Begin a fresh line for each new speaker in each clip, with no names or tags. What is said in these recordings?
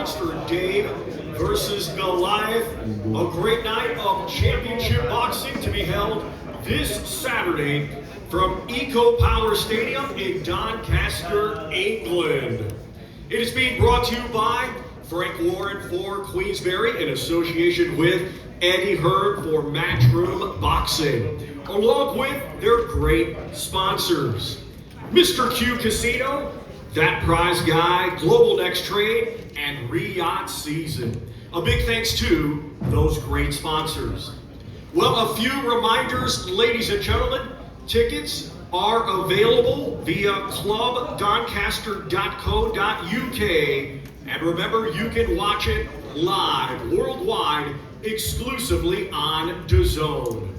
Doncaster, Dave versus Goliath. A great night of championship boxing to be held this Saturday from Eco Power Stadium in Doncaster, England. It is being brought to you by Frank Warren for Queensberry in association with Eddie Hearn for Matchroom Boxing, along with their great sponsors. Mr. Q Casino, That Prize Guy, Global Next Trade, and Riyadh Season. A big thanks to those great sponsors. Well, a few reminders, ladies and gentlemen. Tickets are available via clubdoncaster.co.uk. And remember, you can watch it live, worldwide, exclusively on DAZN.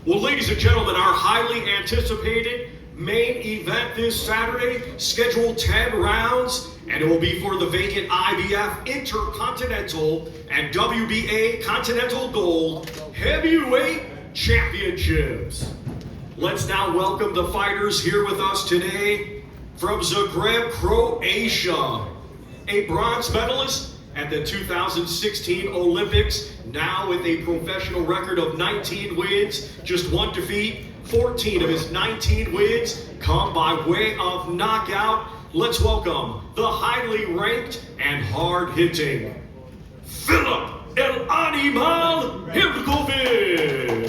Well, ladies and gentlemen, our highly anticipated main event this Saturday, scheduled 10 rounds, and it will be for the vacant IBF Intercontinental and WBA Continental Gold Heavyweight Championships. Let's now welcome the fighters here with us today from Zagreb, Croatia. A bronze medalist at the 2016 Olympics, now with a professional record of 19 wins, just one defeat. 14 of his 19 wins come by way of knockout. Let's welcome the highly ranked and hard-hitting Filip El Animal Hrgovic.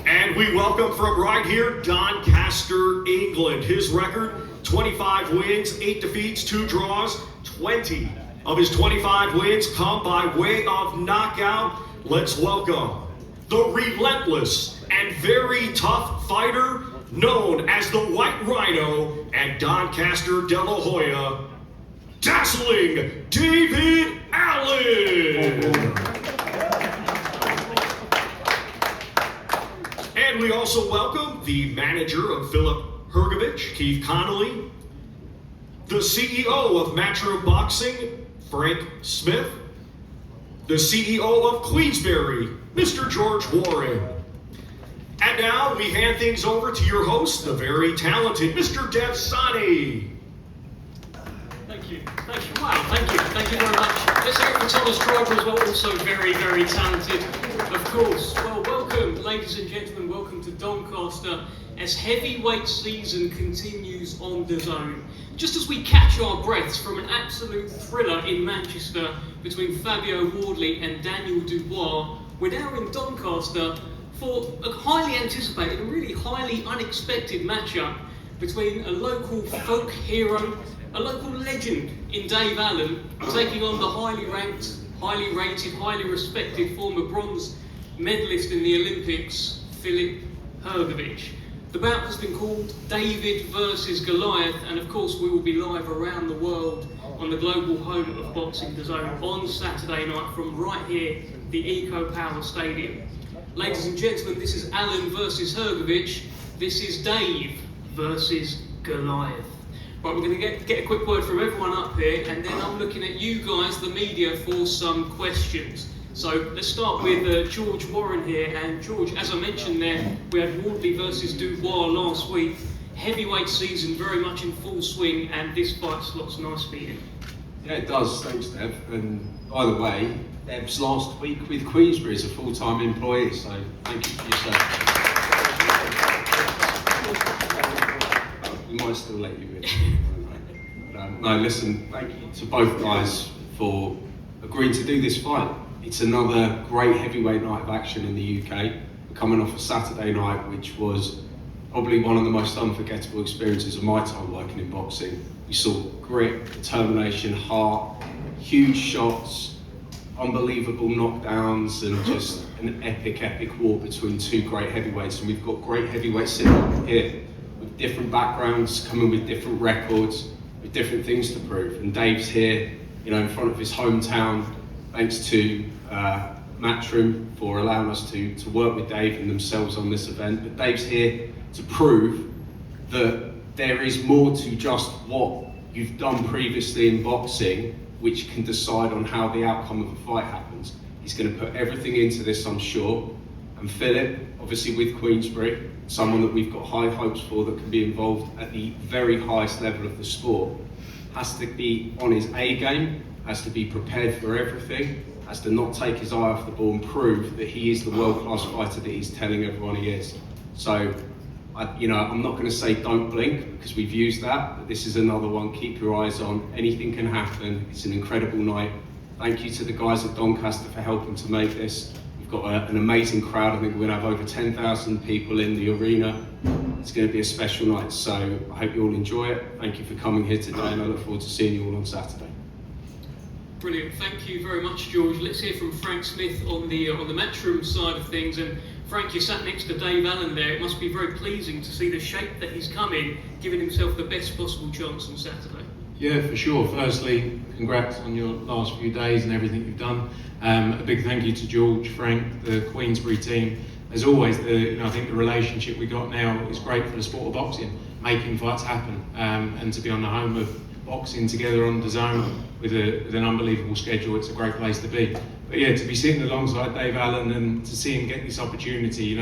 And we welcome from right here, Doncaster, England. His record, 25 wins, 8 defeats, 2 draws. 20 of his 25 wins come by way of knockout. Let's welcome the relentless and very tough fighter known as the White Rhino and Doncaster De La Hoya, dazzling David Allen. And we also welcome the manager of Filip Hrgovic, Keith Connolly, the CEO of Matchroom Boxing, Frank Smith, the CEO of Queensberry, Mr. George Warren. And now we hand things over to your host, the very talented Mr. Dev Sani.
Thank you. Wow, thank you very much. Let's hear it for Thomas Driver as well, also very, very talented, of course. Well, welcome, ladies and gentlemen, welcome to Doncaster as heavyweight season continues on DAZN. Just as we catch our breaths from an absolute thriller in Manchester between Fabio Wardley and Daniel Dubois, we're now in Doncaster for a highly anticipated and really highly unexpected matchup between a local folk hero, a local legend in Dave Allen, taking on the highly ranked, highly rated, highly respected former bronze medalist in the Olympics, Filip Hrgovic. The bout has been called David versus Goliath, and of course we will be live around the world on the global home of boxing, DAZN, on Saturday night from right here, the Eco Power Stadium. Ladies and gentlemen, this is Allen versus Hrgovic. This is Dave versus Goliath. Right, we're going to get a quick word from everyone up here, and then I'm looking at you guys, the media, for some questions. So let's start with George Warren here. And George, as I mentioned there, we had Wardley versus Dubois last week. Heavyweight season very much in full swing, and this fight slots nicely in.
Yeah, it does. Thanks, Dev. And by the way, Dev's last week with Queensberry as a full-time employee, so thank you for yourself. We might still let you in. No, listen, thank you to both guys for agreeing to do this fight. It's another great heavyweight night of action in the UK. We're coming off a Saturday night, which was probably one of the most unforgettable experiences of my time working in boxing. We saw grit, determination, heart, huge shots, unbelievable knockdowns, and just an epic war between two great heavyweights. And we've got great heavyweights sitting up here with different backgrounds, coming with different records, with different things to prove. And Dave's here, in front of his hometown, thanks to Matchroom for allowing us to work with Dave and themselves on this event. But Dave's here to prove that there is more to just what you've done previously in boxing, which can decide on how the outcome of a fight happens. He's going to put everything into this, I'm sure, And Filip, obviously with Queensberry, someone that we've got high hopes for that can be involved at the very highest level of the sport, has to be on his A game, has to be prepared for everything, has to not take his eye off the ball and prove that he is the world-class fighter that he's telling everyone he is. So, I'm not going to say don't blink, because we've used that, but this is another one. Keep your eyes on. Anything can happen. It's an incredible night. Thank you to the guys at Doncaster for helping to make this. We've got an amazing crowd. I think we're going to have over 10,000 people in the arena. It's going to be a special night, so I hope you all enjoy it. Thank you for coming here today, and I look forward to seeing you all on Saturday.
Brilliant, thank you very much, George. Let's hear from Frank Smith on the matchroom side of things. And Frank, you sat next to Dave Allen there. It must be very pleasing to see the shape that he's come in, giving himself the best possible chance on Saturday.
Yeah, for sure. Firstly, congrats on your last few days and everything you've done. A big thank you to George, Frank, the Queensberry team. As always, I think the relationship we got now is great for the sport of boxing, making fights happen, and to be on the home of boxing together on DAZN with an unbelievable schedule. It's a great place to be. But yeah, to be sitting alongside Dave Allen and to see him get this opportunity,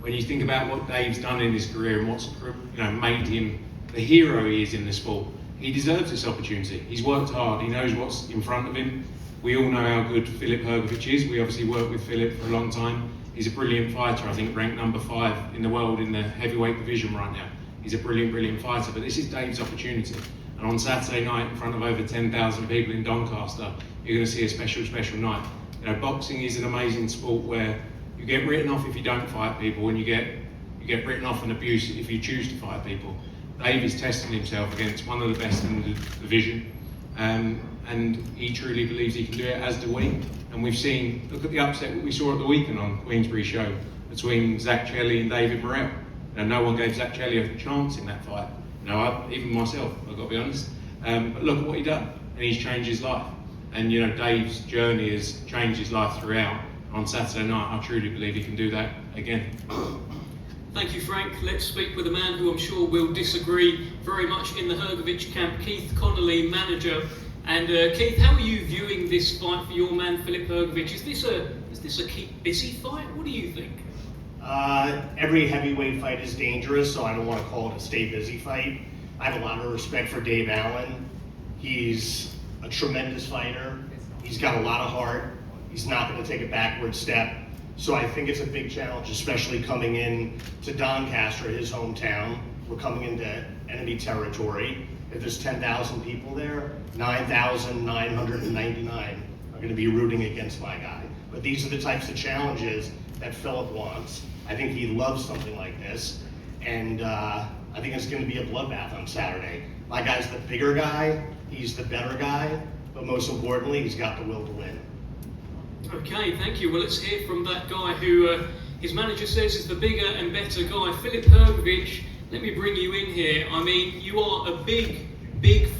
when you think about what Dave's done in his career and what's made him the hero he is in the sport, he deserves this opportunity. He's worked hard. He knows what's in front of him. We all know how good Filip Hrgovic is. We obviously worked with Filip for a long time. He's a brilliant fighter. I think ranked number 5 in the world in the heavyweight division right now. He's a brilliant fighter. But this is Dave's opportunity. And on Saturday night, in front of over 10,000 people in Doncaster, you're going to see a special night. Boxing is an amazing sport where you get written off if you don't fight people, and you get written off and abused if you choose to fight people. Dave is testing himself against one of the best in the division, and he truly believes he can do it, as do we. And we've seen, look at the upset that we saw at the weekend on Queensberry show between Zach Chelli and David Morrell. No one gave Zach Chelli a chance in that fight. Even myself, I've got to be honest. But look at what he's done, and he's changed his life. And Dave's journey has changed his life throughout. On Saturday night, I truly believe he can do that again.
Thank you, Frank. Let's speak with a man who I'm sure will disagree very much in the Hrgovic camp, Keith Connolly, manager. And Keith, how are you viewing this fight for your man Filip Hrgovic? Is this a keep busy fight? What do you think?
Every heavyweight fight is dangerous, so I don't want to call it a stay busy fight. I have a lot of respect for Dave Allen. He's a tremendous fighter. He's got a lot of heart. He's not going to take a backward step. So I think it's a big challenge, especially coming in to Doncaster, his hometown. We're coming into enemy territory. If there's 10,000 people there, 9,999 are going to be rooting against my guy. But these are the types of challenges that Filip wants. I think he loves something like this, and I think it's going to be a bloodbath on Saturday. My guy's the bigger guy, he's the better guy, but most importantly, he's got the will to win.
Okay, thank you. Well, let's hear from that guy who his manager says is the bigger and better guy, Filip Hrgovic. Let me bring you in here. I mean, you are a big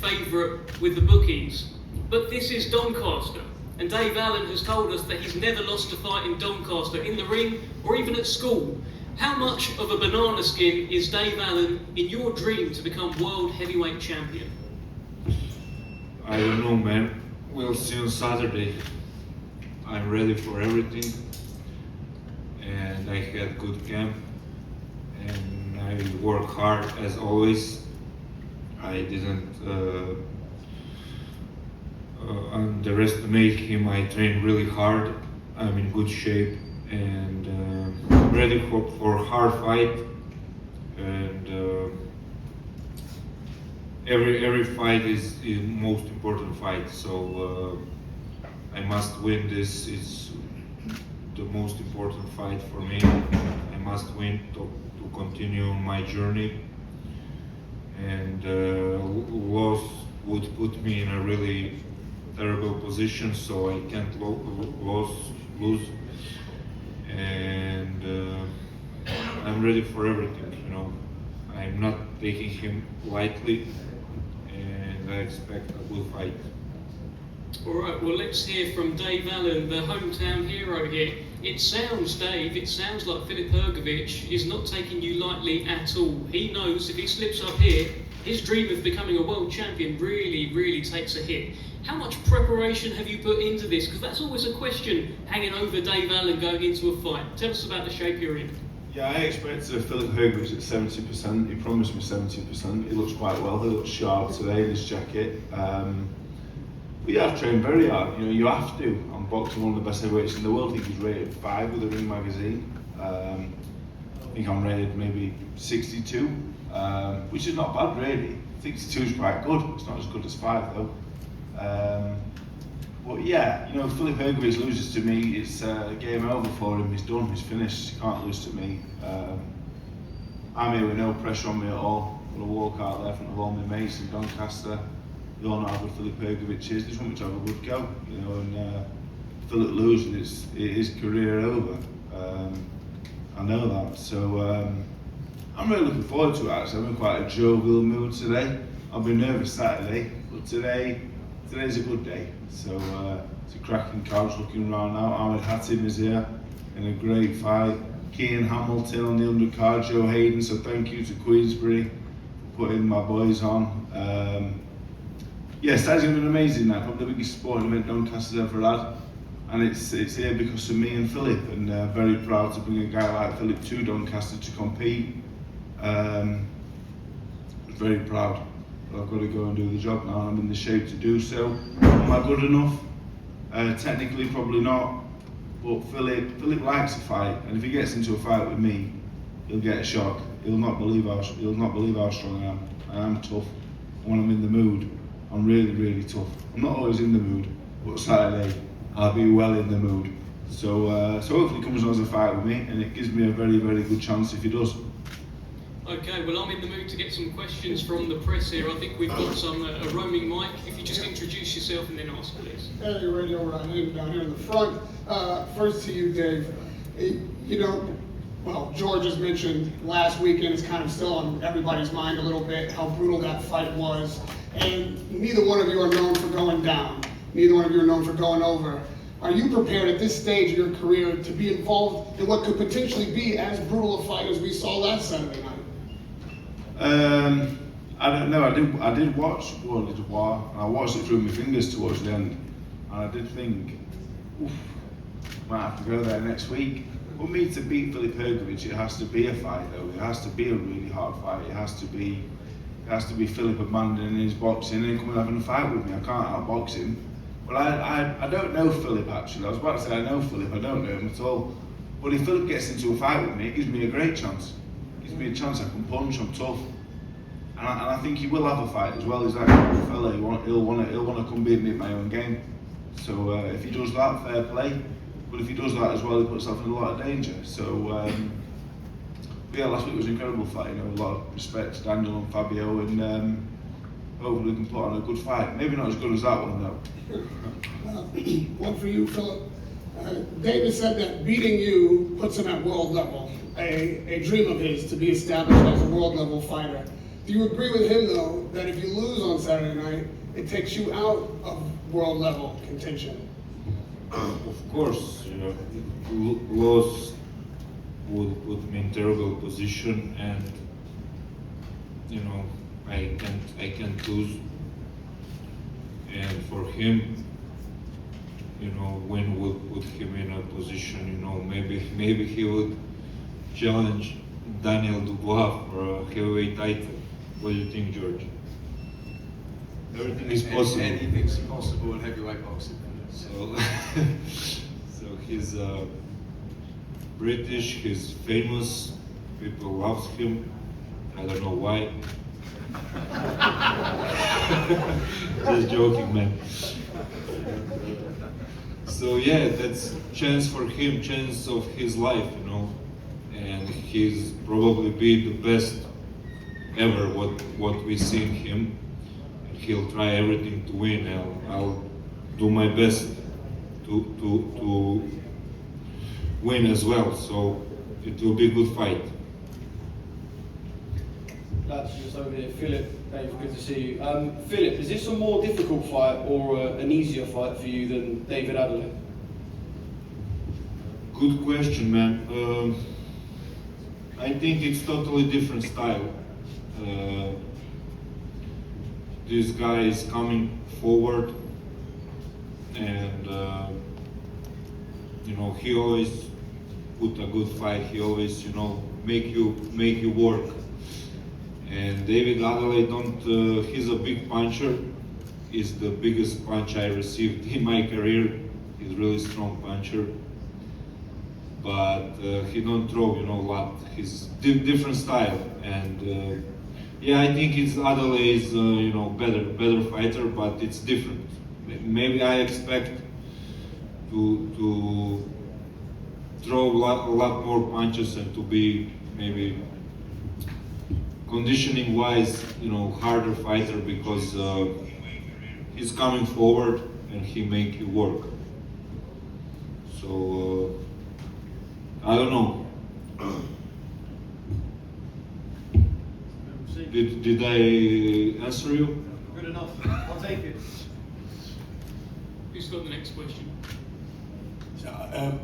favourite with the bookies, but this is Doncaster. And Dave Allen has told us that he's never lost a fight in Doncaster, in the ring or even at school. How much of a banana skin is Dave Allen in your dream to become world heavyweight champion?
I don't know, man. We'll see on Saturday. I'm ready for everything, and I had good camp, and I work hard as always. I didn't underestimate him. I trained really hard. I'm in good shape, and ready for a hard fight. And every fight is the most important fight. So I must win this. It's the most important fight for me. I must win to continue my journey. And loss would put me in a really terrible position, so I can't lose. And I'm ready for everything, I'm not taking him lightly, and I expect a good fight.
All right, well, let's hear from Dave Allen, the hometown hero here. It sounds, Dave, it sounds like Filip Hrgovic is not taking you lightly at all. He knows if he slips up here, his dream of becoming a world champion really takes a hit. How much preparation have you put into this? Because that's always a question hanging over Dave Allen going into a fight. Tell us about the shape you're in.
Yeah, I expect Filip Hrgovic at 70%. He promised me 70%. He looks quite well. He looks sharp today in his jacket. But yeah, I've trained very hard. You know, you have to. I'm boxing one of the best heavyweights in the world. I think he's rated 5 with the Ring magazine. I think I'm rated maybe 62, which is not bad really. 62 is quite good. It's not as good as 5 though. But yeah, you know, if Filip Hrgovic loses to me, it's game over for him. He's done. He's finished. He can't lose to me. I'm here with no pressure on me at all. I'm gonna walk out there in front of all my mates in Doncaster. You all know how good Filip Hrgovic is. They just want me to have a good go, you know. And Filip losing, it's his career over. I know that. So I'm really looking forward to it. Actually, I'm in quite a jovial mood today. I'll be nervous Saturday, but today's a good day. So it's a cracking couch looking around now. Ahmed Hatim is here in a great fight. Kean Hamilton on the undercard, Joe Hayden. So thank you to Queensberry for putting my boys on. Yeah, Saturday's going to be an amazing night. Probably the biggest sporting event Doncaster's ever had. And it's here because of me and Filip, and very proud to bring a guy like Filip to Doncaster to compete. Very proud. But I've got to go and do the job now. I'm in the shape to do so. Am I good enough? Technically, probably not. But Filip likes a fight, and if he gets into a fight with me, he'll get a shock. He'll not believe how strong I am. I am tough. When I'm in the mood, I'm really tough. I'm not always in the mood, but Saturday I'll be well in the mood. So hopefully he comes on as a fight with me, and it gives me a very good chance if he does.
Okay, well I'm in the mood to get some questions from the press here. I think we've got some a roaming mic. If you just introduce yourself and then ask, please.
Hey, Radio Ryan, down here in the front. First to you, Dave. You know, well, George has mentioned last weekend is kind of still on everybody's mind a little bit, how brutal that fight was. And neither one of you are known for going down. Neither one of you are known for going over. Are you prepared at this stage of your career to be involved in what could potentially be as brutal a fight as we saw last Saturday night?
I don't know. I did watch World of War, and I watched it through my fingers towards the end, and I did think, oof, might have to go there next week. For me to beat Filip Hrgovic, it has to be a fight though. It has to be a really hard fight. It has to be Filip abandoning his boxing and coming and having a fight with me. I can't outbox him. But I don't know Filip actually. I was about to say I know Filip. I don't know him at all. But if Filip gets into a fight with me, it gives me a great chance. It gives me a chance. I can punch. I'm tough. And I think he will have a fight as well. He's that kind of fella. He'll want to come beat me at my own game. So if he does that, fair play. But if he does that as well, he puts himself in a lot of danger. So yeah, last week was an incredible fight. You know, a lot of respect to Daniel and Fabio, and hopefully we can put on a good fight. Maybe not as good as that one though.
One for you, Filip. David said that beating you puts him at world level. A dream of his to be established as a world level fighter. Do you agree with him though that if you lose on Saturday night, it takes you out of world level contention?
Of course, you know, loss would put me in terrible position, and you know, I can't lose. And for him, you know, win would put him in a position, you know, maybe he would challenge Daniel Dubois for a heavyweight title. What do you think, George? Everything is possible.
Anything's possible in heavyweight boxing.
So, so he's British, he's famous, people love him, I don't know why. Just joking, man. So yeah, that's chance for him, chance of his life, you know, and he's probably be the best ever what we see in him. And he'll try everything to win. I'll do my best to win as well. So it will be a good fight.
Lads, just over here. Filip, Dave, good to see you. Filip, is this a more difficult fight or an easier fight for you than David Adelaide?
Good question, man. I think it's totally different style. This guy is coming forward, and you know, he always put a good fight. He always, you know, make you work. And David Adelaide he's a big puncher. He's the biggest punch I received in my career. He's a really strong puncher. But he don't throw, you know, a lot. He's different style. And yeah, I think it's Adelaide's, you know, better fighter, but it's different. Maybe I expect to throw a lot more punches and to be maybe conditioning wise, you know, harder fighter, because he's coming forward and he make you work. So I don't know. Did I answer you?
Good enough. I'll take it. Who's got the next question?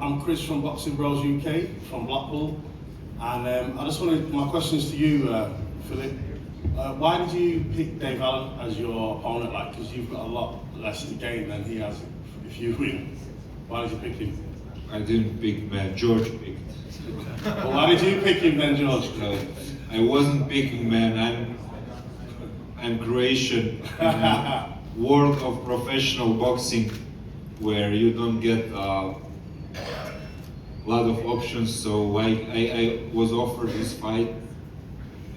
I'm Chris from Boxing Bros UK, from Blackpool, and I just wanted, my questions to you, Philip. Why did you pick Dave Allen as your opponent? Like, because you've got a lot less to gain than he has if you win. Why did you pick him?
I didn't pick, man. George picked.
Well, why did you pick him then, George?
I wasn't picking, man. I'm Croatian in a world of professional boxing where you don't get a lot of options. So I was offered this fight,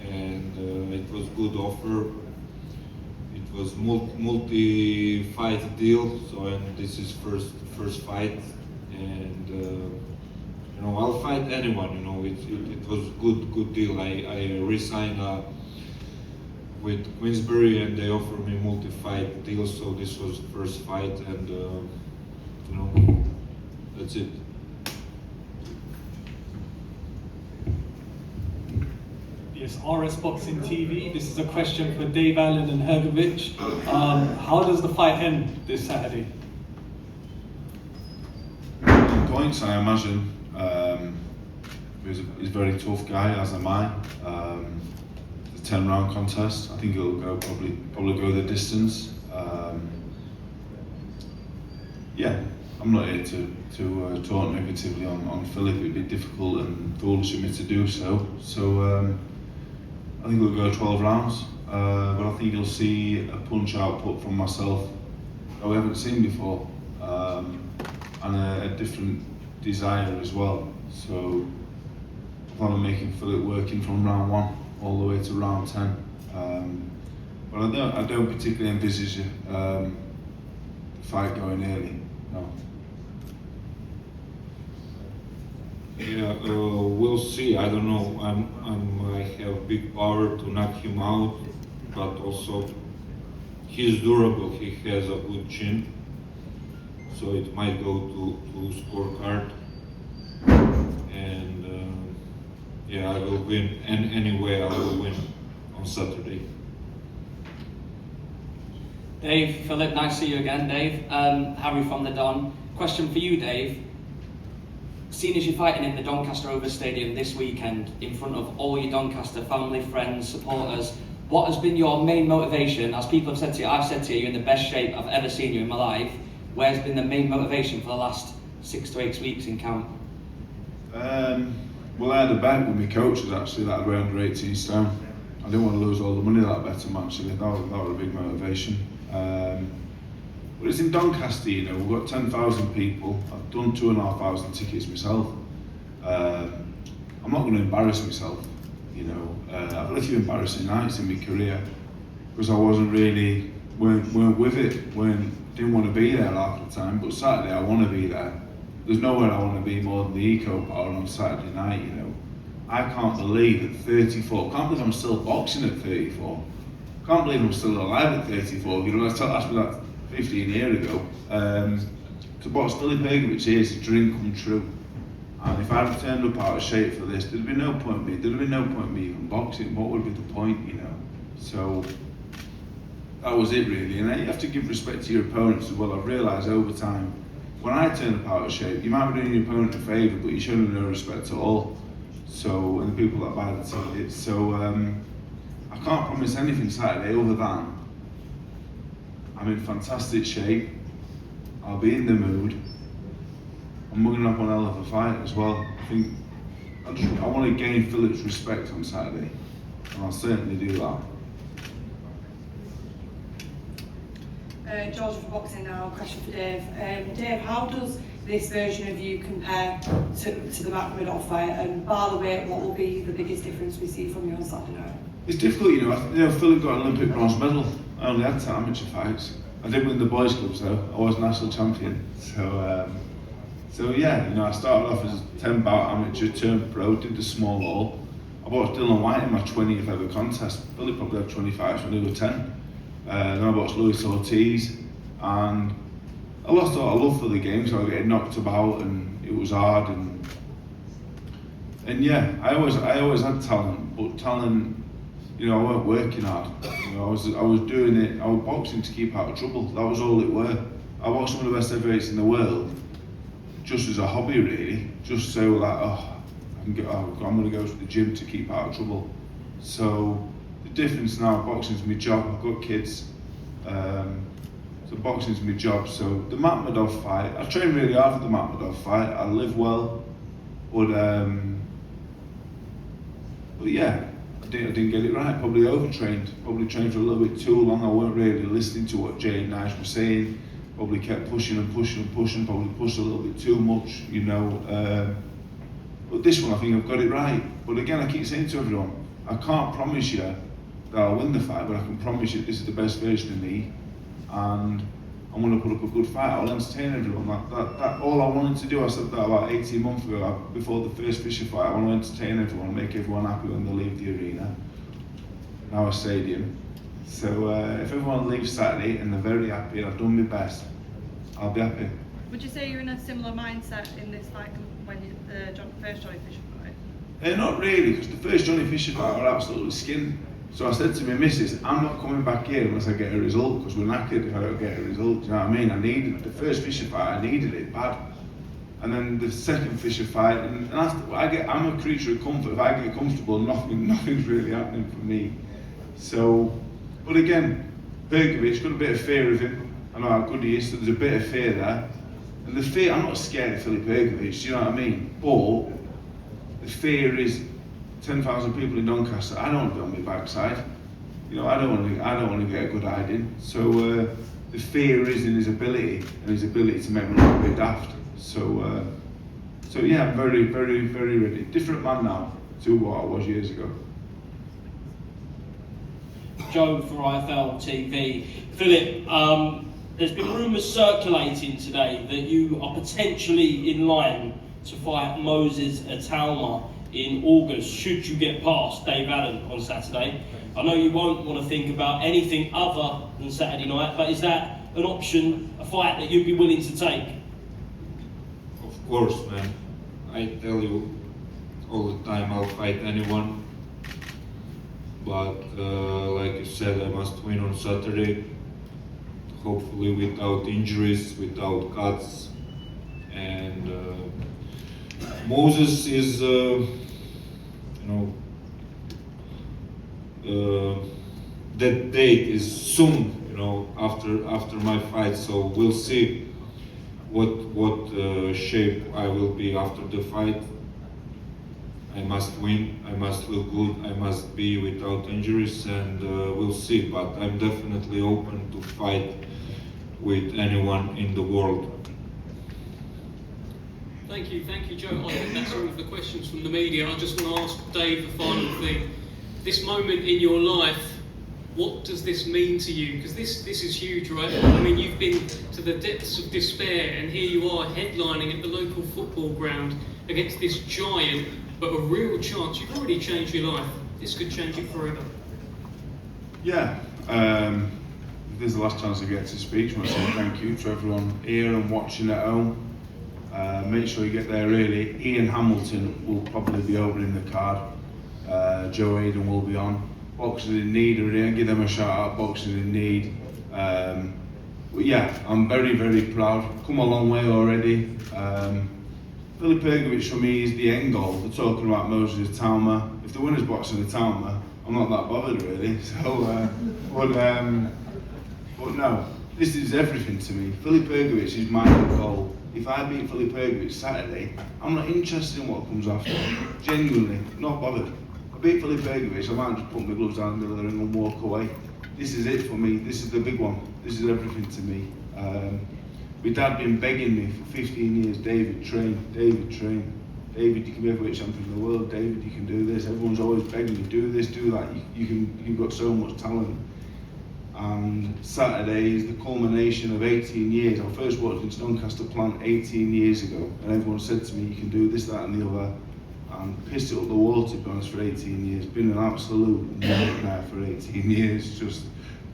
and it was good offer. It was multi-fight deal. So, and this is first fight, and you know, I'll fight anyone. You know, it was good deal. I re-signed with Queensberry, and they offered me multi-fight deal. So this was first fight, and you know, that's it.
Yes, RS Boxing TV. This is a question for Dave Allen and Hrgovic. How does the fight end this Saturday?
Points, I imagine. He's a very tough guy, as am I. It's a 10-round contest. I think it'll go probably go the distance. Yeah, I'm not here to talk negatively on Philip. It'd be difficult and foolish of me to do so. So I think we'll go 12 rounds. But I think you'll see a punch output from myself that we haven't seen before, and a different desire as well. So I plan on making Philip working from round 1 all the way to round 10. But I don't particularly envisage the fight going early. No.
Yeah, we'll see. I don't know. I have big power to knock him out, but also he's durable. He has a good chin, so it might go to scorecard. And yeah, I will win. And anyway, I will win on Saturday.
Dave, Philip, nice to see you again, Dave. Harry from the Don. Question for you, Dave. Seeing as you're fighting in the Doncaster Over Stadium this weekend in front of all your Doncaster family, friends, supporters, what has been your main motivation? As people have said to you, I've said to you, you're in the best shape I've ever seen you in my life. Where's been the main motivation for the last 6 to 8 weeks in camp?
Well, I had a bet with my coaches actually that I'd weigh under 18 stone. I didn't want to lose all the money that I bet them actually. That was a big motivation. But it's in Doncaster, you know, we've got 10,000 people. I've done 2,500 tickets myself. I'm not going to embarrass myself, you know. I've had a few embarrassing nights in my career because I wasn't really, weren't with it, didn't want to be there half the time. But Saturday I want to be there. There's nowhere I want to be more than the Eco Power on Saturday night, you know. I can't believe at 34, can't believe I'm still boxing at 34. Can't believe I'm still alive at 34. You know, I asked me that 15 years ago. To box Filip Hrgovic here is a dream come true. And if I had turned up out of shape for this, there'd be no point me even boxing. What would be the point, you know? So that was it really. And you have to give respect to your opponents as well. I've realised over time, when I turn up out of shape, you might be doing your opponent a favour, but you're showing them no respect at all. So, and the people that buy the tickets. So, I can't promise anything Saturday other than I'm in fantastic shape, I'll be in the mood, I'm mugging up on hell of a fight as well. I want to gain Filip's respect on Saturday, and I'll certainly do that.
George for boxing now, question for Dave. Dave, how does this version of you compare to the Makhmedov fight? And by the way, what will be the biggest difference we see from you on Saturday night?
It's difficult, you know. Philip got an Olympic bronze medal. I only had 10 amateur fights. I did win the boys' clubs though. I was national champion. So yeah, you know, I started off as a 10-bout amateur, turned pro, did the small ball. I boxed Dylan White in my 20th ever contest. Philip probably had 25 when he was 10. Then I boxed Luis Ortiz, and I lost a lot of love for the game, so I was getting knocked about, and it was hard. And yeah, I always had talent, but talent, you know, I weren't working hard. You know, I was doing it. I was boxing to keep out of trouble. That was all it were. I boxed some of the best heavyweights in the world, just as a hobby, really. Just so like, I'm going to go to the gym to keep out of trouble. So the difference now, boxing's my job. I've got kids, so boxing's my job. So the Makhmedov fight, I trained really hard for the Makhmedov fight. I live well, but yeah, I didn't get it right. Probably overtrained. Probably trained for a little bit too long. I weren't really listening to what Jay and Nice were saying. Probably kept pushing and pushing and pushing. Probably pushed a little bit too much, you know. But this one, I think I've got it right. But again, I keep saying to everyone, I can't promise you that I'll win the fight, but I can promise you this is the best version of me, and I'm going to put up a good fight. I'll entertain everyone. That all I wanted to do. I said that about 18 months ago, before the first Fisher fight. I want to entertain everyone, make everyone happy when they leave the arena, now a stadium. So if everyone leaves Saturday and they're very happy and I've done my best, I'll be happy.
Would you say you're in a similar mindset in this fight when you first Johnny Fisher fight?
Not really, because the first Johnny Fisher fight I were absolutely skinned. So I said to my missus, I'm not coming back here unless I get a result, because we're knackered if I don't get a result. Do you know what I mean? I needed the first Fisher fight. I needed it bad. And then the second Fisher fight, and I'm a creature of comfort. If I get comfortable, nothing's really happening for me. So, but again, Hrgovic, got a bit of fear of him. I know how good he is, so there's a bit of fear there. And the fear, I'm not scared of Filip Hrgovic, do you know what I mean? But the fear is 10,000 people in Doncaster. I don't want to be on my backside. You know, I don't want to get a good hiding. So the fear is in his ability, and his ability to make me look a bit daft. So yeah, I'm very, very, very ready. Different man now to what I was years ago.
Joe for IFL TV. Philip, there's been rumours circulating today that you are potentially in line to fight Moses Atalma in August, should you get past Dave Allen on Saturday. I know you won't want to think about anything other than Saturday night, but is that an option, a fight that you'd be willing to take?
Of course, man. I tell you all the time, I'll fight anyone. But like you said, I must win on Saturday. Hopefully without injuries, without cuts. And Moses is, that date is soon, after my fight. So we'll see what shape I will be after the fight. I must win, I must look good, I must be without injuries, and we'll see. But I'm definitely open to fight with anyone in the world.
Thank you, Joe. I think that's all of the questions from the media. I just want to ask Dave the final thing. This moment in your life, what does this mean to you? Because this is huge, right? I mean, you've been to the depths of despair, and here you are headlining at the local football ground against this giant, but a real chance. You've already changed your life. This could change it forever.
Yeah. This is the last chance I get to speak. I want to say thank you to everyone here and watching at home. Make sure you get there early. Ian Hamilton will probably be opening the card. Joe Hayden will be on. Boxers in Need are here. Give them a shout out. Boxers in Need. But yeah, I'm very, very proud. Come a long way already. Filip Hrgovic for me is the end goal. They're talking about Moses Talma. If the winner's boxing a Talma, I'm not that bothered really. So, but no, this is everything to me. Filip Hrgovic is my goal. If I beat Filip Hrgovic Saturday, I'm not interested in what comes after. Genuinely, not bothered. I beat Filip Hrgovic, I might just put my gloves down in the middle of the ring and walk away. This is it for me. This is the big one. This is everything to me. My dad been begging me for 15 years, David, train. David, you can be heavyweight champion of the world. David, you can do this. Everyone's always begging me, do this, do that. You've got so much talent. And Saturday is the culmination of 18 years. I first walked into Doncaster plant 18 years ago, and everyone said to me, you can do this, that, and the other. And pissed it up the wall, to be honest, for 18 years. Been an absolute nightmare for 18 years. Just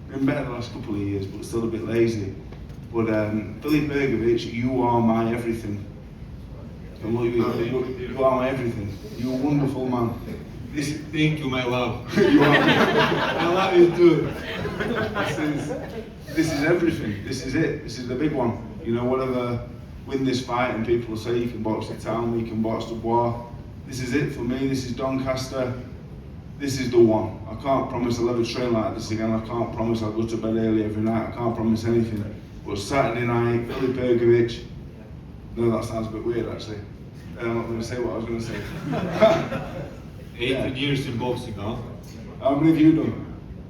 been better the last couple of years, but still a bit lazy. But Filip Hrgovic, you are my everything. And look, you are my everything. You're a wonderful man.
Thank you, my love.
You are.
I love you too.
This is everything. This is it. This is the big one. You know, whatever win this fight, and people will say you can box the town, you can box the bois. This is it for me. This is Doncaster. This is the one. I can't promise I'll ever train like this again. I can't promise I'll go to bed early every night. I can't promise anything. But Saturday night, Filip Hrgovic. No, that sounds a bit weird actually. I'm not going to say what I was going to say.
18 years in boxing, huh?
How many have you done?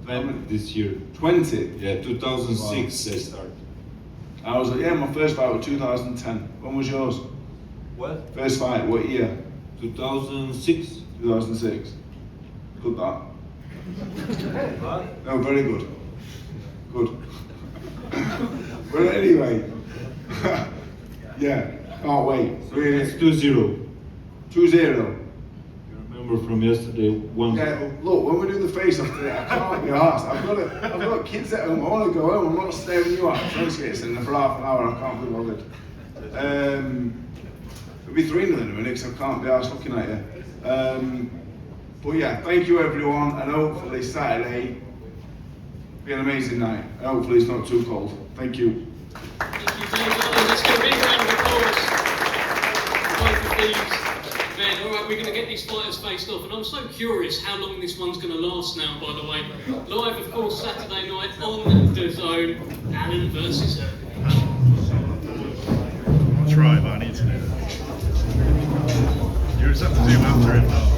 20 this year.
20?
Yeah, 2006
Wow.
I started.
I was, yeah, my first fight was 2010. When was yours?
What?
First fight, what year?
2006.
2006. Good that.
What?
No, very good. Good. But anyway, yeah, can't wait. Really.
It's 2-0.
2-0.
You remember from yesterday, 1.
Yeah, look, when we do the face-off today, I can't be arsed. I've got kids at home. I want to go home. I'm not staring you out. I'm just sitting there for half an hour. I can't be bothered. It'll be 3-0 in a minute because I can't be arsed looking at you. But yeah, thank you everyone, and hopefully Saturday be an amazing night. And hopefully it's not too cold. Thank you.
Thank you, Dave. Let's give a big round of applause for both of these men. All right, we're going to get these fighters faced off, and I'm so curious how long this one's going to last now, by the way. Live, of course, Saturday night on the Zone, Allen versus Hrgovic.
I'll try, but I need to do that. You just have to zoom after him though.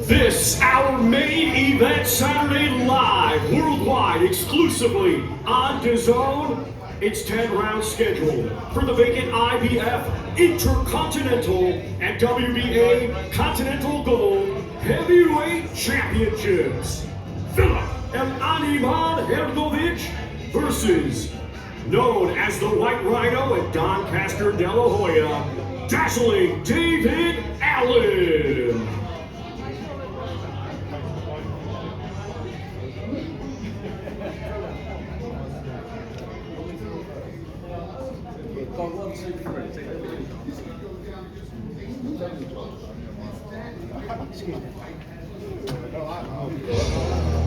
This, our main event Saturday live, worldwide, exclusively on DAZN. It's 10 rounds scheduled for the vacant IBF Intercontinental and WBA Continental Gold Heavyweight Championships. Filip and Allen Hrgovic versus, known as the White Rhino at Doncaster, De La Hoya, dazzling David Allen.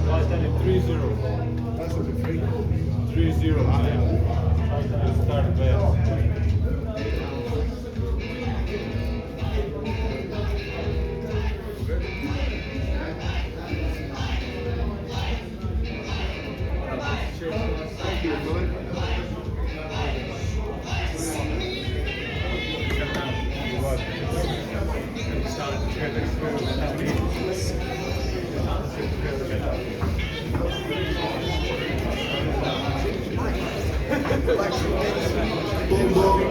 Guys, done it 3-0. That's what it's 3-0. Let's start bad. Thank you, Philip. Boom, boom.